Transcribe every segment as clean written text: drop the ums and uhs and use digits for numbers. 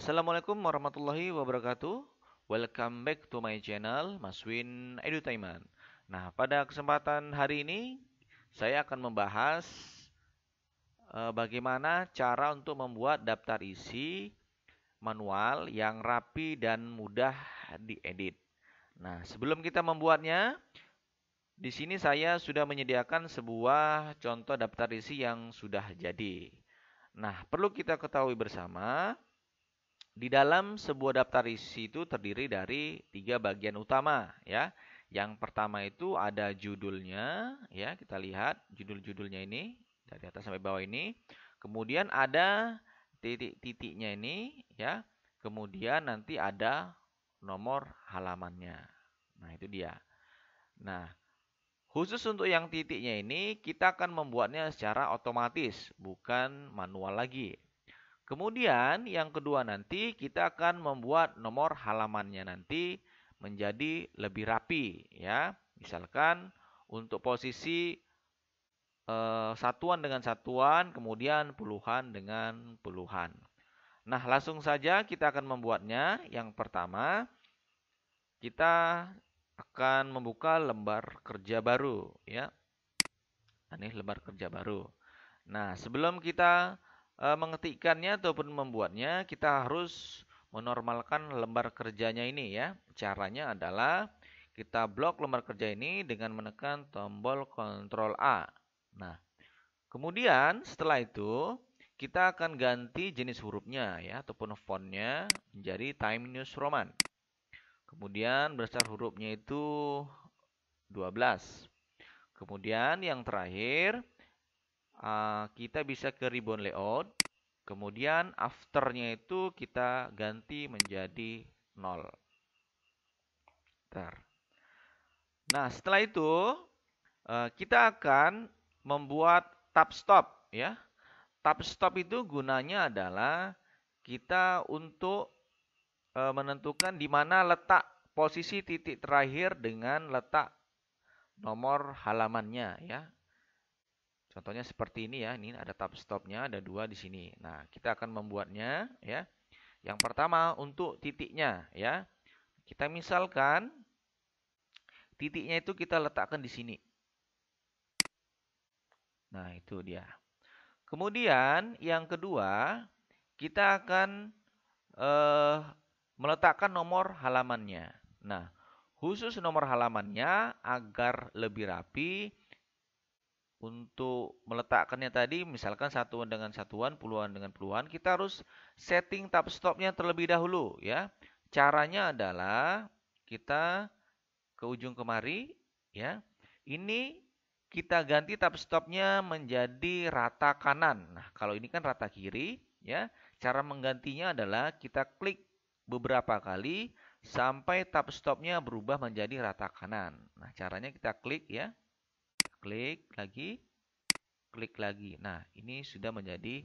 Assalamualaikum warahmatullahi wabarakatuh. Welcome back to my channel, Maswin Edutainment. Nah, pada kesempatan hari ini saya akan membahas bagaimana cara untuk membuat daftar isi manual yang rapi dan mudah diedit. Nah, sebelum kita membuatnya, di sini saya sudah menyediakan sebuah contoh daftar isi yang sudah jadi. Nah, perlu kita ketahui bersama, di dalam sebuah daftar isi itu terdiri dari tiga bagian utama, ya. Yang pertama itu ada judulnya, ya. Kita lihat judul-judulnya ini dari atas sampai bawah ini. Kemudian ada titik-titiknya ini, ya. Kemudian nanti ada nomor halamannya. Nah, itu dia. Nah, khusus untuk yang titiknya ini kita akan membuatnya secara otomatis, bukan manual lagi. Kemudian yang kedua nanti kita akan membuat nomor halamannya nanti menjadi lebih rapi, ya. Misalkan untuk posisi satuan dengan satuan, kemudian puluhan dengan puluhan. Nah, langsung saja kita akan membuatnya. Yang pertama, kita akan membuka lembar kerja baru, ya. Ini lembar kerja baru. Nah, sebelum kita mengetikkannya ataupun membuatnya, kita harus menormalkan lembar kerjanya ini, ya. Caranya adalah kita blok lembar kerja ini dengan menekan tombol Ctrl A. Nah, kemudian setelah itu kita akan ganti jenis hurufnya, ya, ataupun fontnya menjadi Times New Roman. Kemudian besar hurufnya itu 12. Kemudian yang terakhir kita bisa ke ribbon layout. Kemudian afternya itu kita ganti menjadi 0. Bentar. Nah, setelah itu kita akan membuat tab stop, ya. Tab stop itu gunanya adalah kita untuk menentukan di mana letak posisi titik terakhir dengan letak nomor halamannya, ya. Contohnya seperti ini, ya. Ini ada tab stopnya, ada dua di sini. Nah, kita akan membuatnya, ya. Yang pertama untuk titiknya, ya. Kita misalkan titiknya itu kita letakkan di sini. Nah, itu dia. Kemudian yang kedua, kita akan eh, meletakkan nomor halamannya. Nah, khusus nomor halamannya agar lebih rapi, untuk meletakkannya tadi, misalkan satuan dengan satuan, puluhan dengan puluhan, kita harus setting tab stopnya terlebih dahulu, ya. Caranya adalah kita ke ujung kemari, ya. Ini kita ganti tab stopnya menjadi rata kanan. Nah, kalau ini kan rata kiri, ya. Cara menggantinya adalah kita klik beberapa kali sampai tab stopnya berubah menjadi rata kanan. Nah, caranya kita klik, ya. Klik lagi, klik lagi. Nah, ini sudah menjadi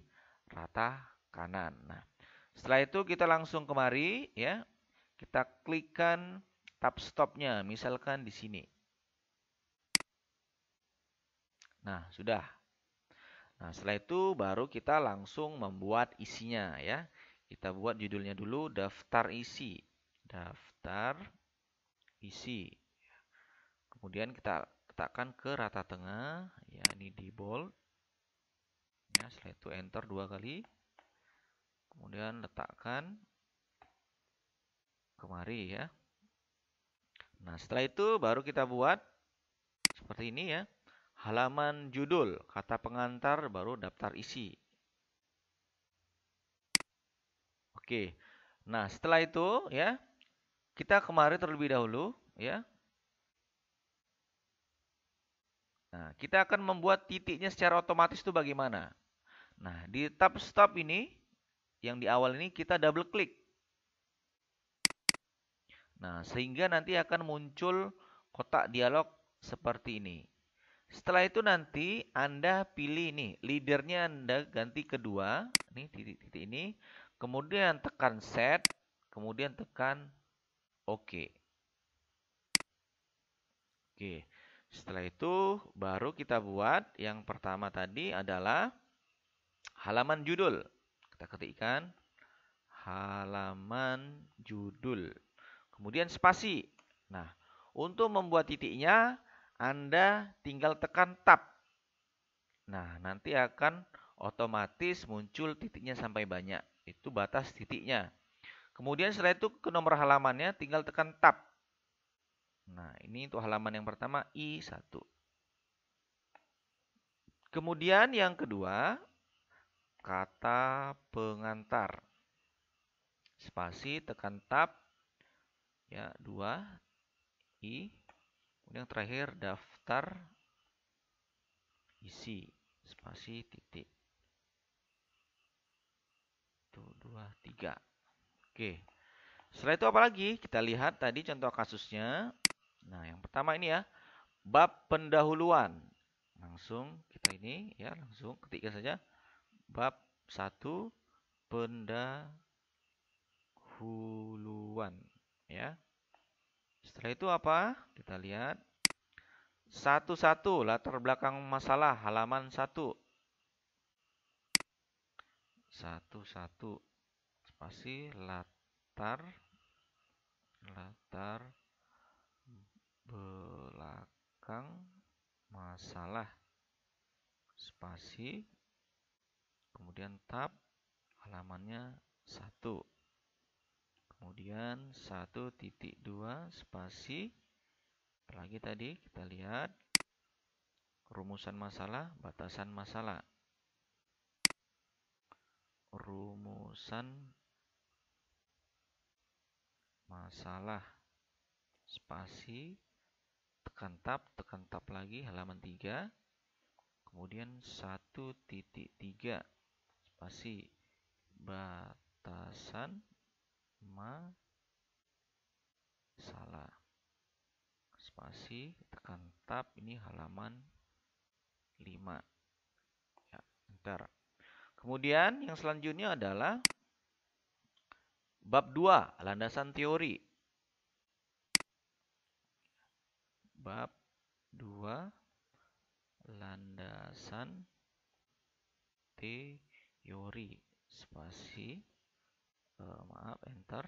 rata kanan. Nah, setelah itu kita langsung kemari, ya. Kita klikkan tab stopnya, misalkan di sini. Nah, sudah. Nah, setelah itu baru kita langsung membuat isinya, ya. Kita buat judulnya dulu, daftar isi. Daftar isi. Kemudian kita letakkan ke rata tengah, ya, ini di bold. Ya, setelah itu enter dua kali. Kemudian letakkan kemari, ya. Nah, setelah itu baru kita buat seperti ini, ya. Halaman judul, kata pengantar, baru daftar isi. Oke. Nah, setelah itu, ya, kita kemari terlebih dahulu, ya. Nah, kita akan membuat titiknya secara otomatis itu bagaimana? Nah, di tab stop ini, yang di awal ini kita double klik. Nah, sehingga nanti akan muncul kotak dialog seperti ini. Setelah itu nanti Anda pilih nih, leadernya Anda ganti kedua, nih titik-titik ini. Kemudian tekan set, kemudian tekan OK. Oke, setelah itu baru kita buat yang pertama tadi adalah halaman judul. Kita ketikkan halaman judul. Kemudian spasi. Nah, untuk membuat titiknya, Anda tinggal tekan tab. Nah, nanti akan otomatis muncul titiknya sampai banyak. Itu batas titiknya. Kemudian setelah itu ke nomor halamannya tinggal tekan tab. Nah, ini untuk halaman yang pertama I1. Kemudian yang kedua, kata pengantar. Spasi tekan tab. Ya, 2 I. Kemudian yang terakhir daftar isi. Spasi titik. 1, 2, 3. Oke. Setelah itu apa lagi? Kita lihat tadi contoh kasusnya. Nah, yang pertama ini ya, bab pendahuluan. Langsung kita ini ya, langsung ketikkan saja bab 1 pendahuluan ya. Setelah itu apa? Kita lihat satu-satu latar belakang masalah halaman 1. Satu-satu spasi latar belakang masalah spasi kemudian tab halamannya 1. Kemudian 1.2 spasi apalagi tadi kita lihat rumusan masalah, batasan masalah. Rumusan masalah spasi tekan tab lagi halaman 3. Kemudian 1.3 spasi batasan masalah spasi tekan tab ini halaman 5 ya, enter. Kemudian yang selanjutnya adalah bab 2 landasan teori. Bab 2 landasan teori spasi maaf enter,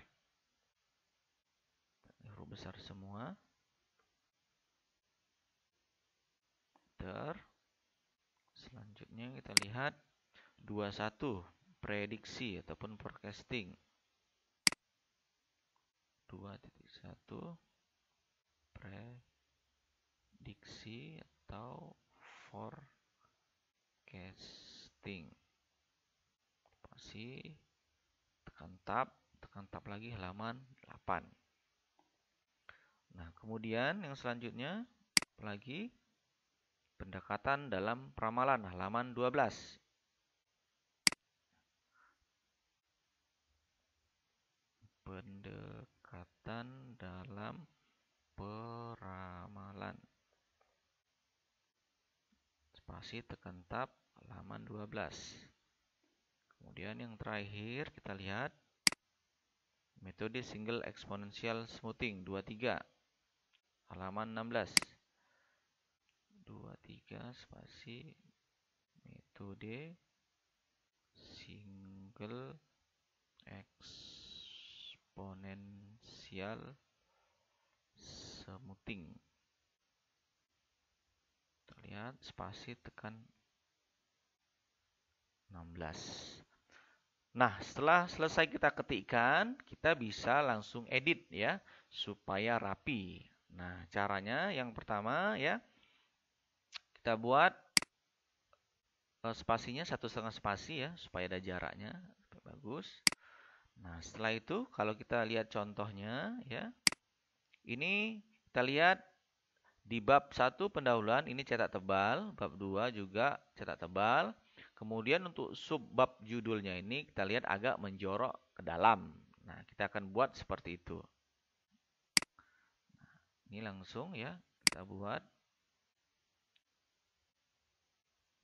huruf besar semua, enter. Selanjutnya kita lihat 21 prediksi ataupun forecasting. 2.1 prediksi atau forecasting. Spasi tekan tab lagi halaman 8. Nah, kemudian yang selanjutnya apalagi pendekatan dalam peramalan halaman 12. Pendekatan dalam peramalan. Spasi tekan tab halaman 12. Kemudian yang terakhir kita lihat metode single exponential smoothing 23 halaman 16. 23 spasi metode single exponential smoothing. Terlihat spasi tekan 16. Nah, setelah selesai kita ketikkan, kita bisa langsung edit ya, supaya rapi. Nah, caranya yang pertama ya, kita buat spasinya 1,5 spasi ya, supaya ada jaraknya, bagus. Nah, setelah itu kalau kita lihat contohnya ya, ini kita lihat di bab 1 pendahuluan ini cetak tebal, bab 2 juga cetak tebal. Kemudian untuk subbab judulnya ini kita lihat agak menjorok ke dalam. Nah, kita akan buat seperti itu. Nah, ini langsung ya, kita buat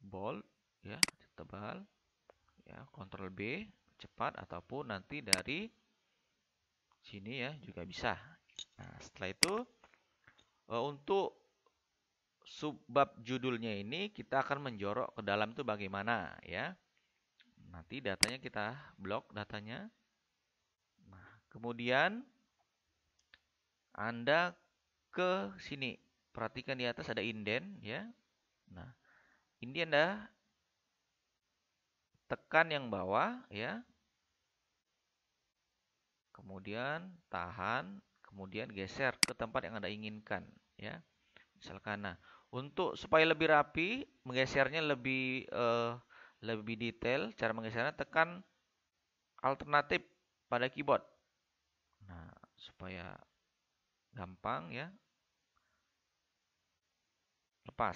bold ya, tebal. Ya, Ctrl B cepat ataupun nanti dari sini ya juga bisa. Nah, setelah itu untuk subbab judulnya ini kita akan menjorok ke dalam itu bagaimana ya. Nanti datanya kita blok datanya. Kemudian Anda ke sini. Perhatikan di atas ada inden ya. Nah, ini Anda tekan yang bawah ya. Kemudian tahan, kemudian geser ke tempat yang Anda inginkan ya. Misalkan nah, untuk supaya lebih rapi, menggesernya lebih detail, cara menggesernya tekan alternatif pada keyboard. Nah, supaya gampang ya, lepas.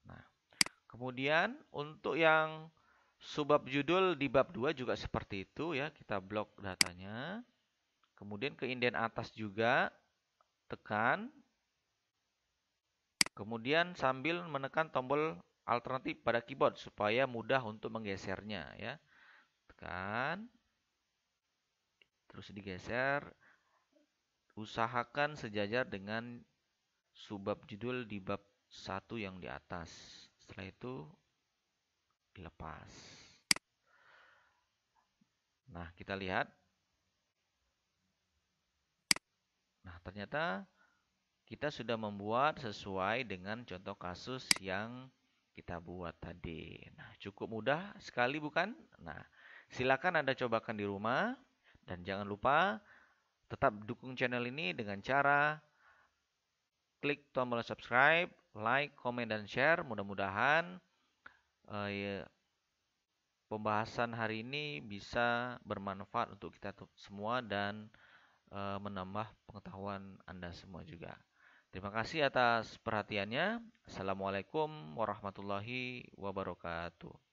Nah, kemudian untuk yang subbab judul di bab 2 juga seperti itu ya, kita blok datanya. Kemudian ke inden atas juga tekan. Kemudian sambil menekan tombol alternatif pada keyboard supaya mudah untuk menggesernya ya. Tekan, terus digeser, usahakan sejajar dengan subbab judul di bab 1 yang di atas. Setelah itu dilepas. Nah, kita lihat. Nah, ternyata kita sudah membuat sesuai dengan contoh kasus yang kita buat tadi. Nah, cukup mudah sekali bukan? Nah, silakan Anda cobakan di rumah dan jangan lupa tetap dukung channel ini dengan cara klik tombol subscribe, like, komen, dan share. Mudah-mudahan ya, pembahasan hari ini bisa bermanfaat untuk kita semua dan menambah pengetahuan Anda semua juga. Terima kasih atas perhatiannya. Assalamualaikum warahmatullahi wabarakatuh.